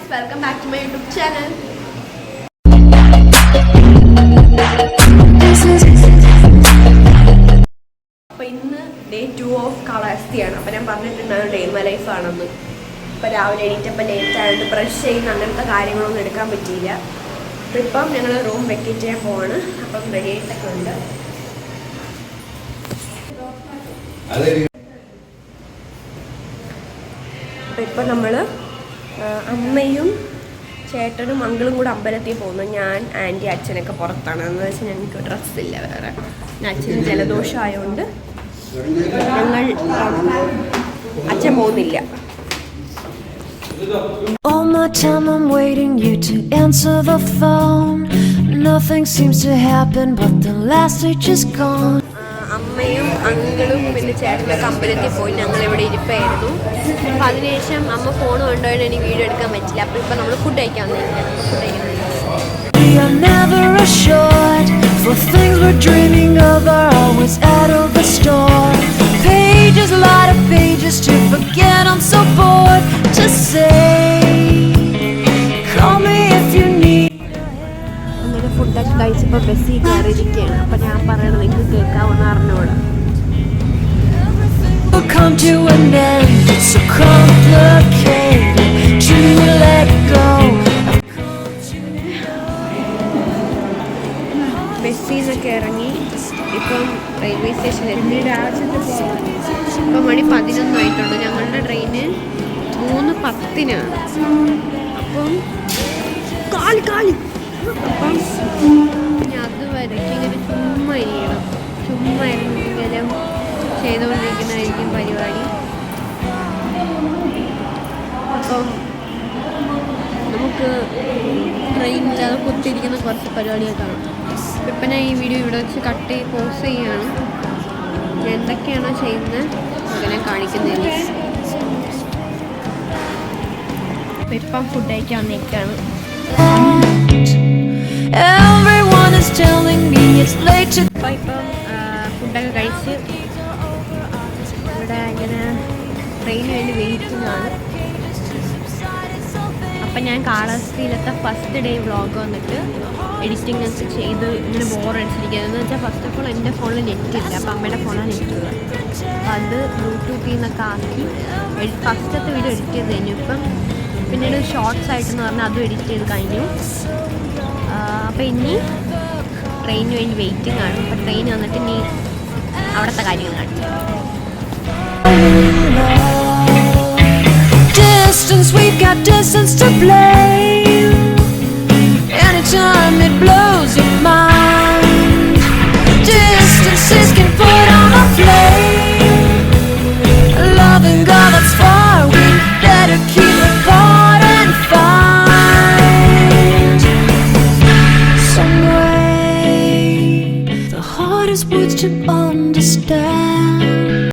guys, welcome back to my YouTube channel. അപ്പോൾ ഇന്ന് day 2 of കാലാവസ്ഥയാണ്. അപ്പോൾ ഞാൻ പറഞ്ഞിട്ടുണ്ടായിരുന്നു ഡേ മൈ ലൈഫ് ആണെന്ന്. ഇപ്പോൾ രാവിലെ എണീറ്റപ്പോൾ ലേറ്റ് ആയിട്ട് ബ്രഷ് ചെയ്യുന്ന അങ്ങനത്തെ കാര്യങ്ങളൊന്നും എടുക്കാൻ പറ്റിയില്ല. അപ്പോൾ ഇപ്പം ഞങ്ങൾ റൂം വെക്കേറ്റ് ചെയ്യാൻ പോവാണ്. അപ്പം റെഡി ആയിട്ടൊക്കെ ഉണ്ട്. അപ്പോൾ ഇപ്പം നമ്മൾ അമ്മയും ചേട്ടനും മംഗളും കൂടെ അമ്പലത്തിൽ പോകുന്നു. ഞാൻ ആൻറ്റി അച്ഛനൊക്കെ പുറത്താണ്. എന്ന് വെച്ചാൽ ഞങ്ങൾക്ക് ഡ്രസ്സില്ല വേറെ. അച്ഛന് ജലദോഷം ആയതുകൊണ്ട് ഞങ്ങൾ അച്ഛൻ പോകുന്നില്ല. All my time I'm waiting you to answer the phone. Nothing seems to happen but the last stage is gone. അമ്മയും അങ്കിളും പിന്നെ ചേട്ടനൊക്കെ അമ്പലത്തിൽ പോയി. ഞങ്ങളിവിടെ ഇരിപ്പായിരുന്നു. അപ്പം അതിനുശേഷം അമ്മ ഫോൺ കൊണ്ടുപോയിട്ട് എനിക്ക് വീഡിയോ എടുക്കാൻ പറ്റില്ല. അപ്പോൾ ഇപ്പം നമ്മൾ ഫുഡ് കഴിക്കാൻ We are never assured, for things we're dreaming of are always out of the store. Pages, a lot of pages to forget. I'm so bored to say, call me if you need. അങ്ങനെ ഫുഡൊക്കെ കഴിച്ചപ്പോൾ ബസ്സിൽ കയറിയിരിക്കുകയാണ്. അപ്പം ഞാൻ പറയണത് നിങ്ങൾക്ക് കേൾക്കാമെന്ന് അറിഞ്ഞോളാം. Come to an end. It's so complicated to let go. ബസ്സിൽ നിന്നൊക്കെ ഇറങ്ങി ഇപ്പം റെയിൽവേ സ്റ്റേഷനിൽ എത്തി. ഇപ്പം മണി 11 ആയിട്ടുണ്ട്. ഞങ്ങളുടെ ട്രെയിന് 3:10 അപ്പം അപ്പം ഇനി അതുവരയ്ക്ക് ഇങ്ങനെ ചുമ്മാ ഇരിക്കണം. ചുമ്മാ എന്തെങ്കിലും ചെയ്തുകൊണ്ടിരിക്കുന്നതായിരിക്കും പരിപാടി. അപ്പം നമുക്ക് ട്രെയിനിൽ അത് കുത്തിയിരിക്കുന്ന കുറച്ച് പരിപാടിയൊക്കെ കാണാം. ഇപ്പം ഞാൻ ഈ വീഡിയോ ഇവിടെ വെച്ച് പോസ് ചെയ്യുകയാണ്. ഞാൻ എന്തൊക്കെയാണോ ചെയ്യുന്നത് അങ്ങനെ കാണിക്കുന്നതിന്. ഇപ്പം ഫുഡ് കഴിക്കാൻ വന്നിരിക്കുകയാണ്. Everyone is telling me it's late to. ഇപ്പം ഫുഡൊക്കെ കഴിച്ച് ഇവിടെ ഇങ്ങനെ ട്രെയിനിന് വേണ്ടി വെയിറ്റിംഗ് ആണ്. അപ്പം ഞാൻ കാലാവസ്ഥയിലത്തെ ഫസ്റ്റ് ഡേ വ്ളോഗ് വന്നിട്ട് എഡിറ്റിംഗ് ഒക്കെ ചെയ്ത് ഇങ്ങനെ ബോറടിച്ചിരിക്കുന്നത്. എന്ന് വെച്ചാൽ ഫസ്റ്റ് ഓഫ് ഓൾ എൻ്റെ ഫോണിൽ നെറ്റില്ല. അപ്പം അമ്മയുടെ ഫോണാണ് നെറ്റുള്ളത്. അപ്പം അത് ബ്ലൂടൂത്തിൽ നിന്നൊക്കെ ആക്കി ഫസ്റ്റത്തെ വീഡിയോ എഡിറ്റ് ചെയ്ത് കഴിഞ്ഞു. ഇപ്പം പിന്നീട് ഷോർട്സ് ആയിട്ടെന്ന് പറഞ്ഞാൽ അതും എഡിറ്റ് ചെയ്ത് കഴിഞ്ഞു. അപ്പം ഇനി ട്രെയിനിന് വേണ്ടി വെയിറ്റിംഗ് ആണ്. അപ്പം ട്രെയിൻ വന്നിട്ട് ഇനി അവിടുത്തെ കാര്യങ്ങൾ കാണിച്ചു. Distance, we've got distance to blame. Anytime it blows your mind, distances can put on a flame. Loving God that's far, we better keep apart and find some way. The hardest words to understand.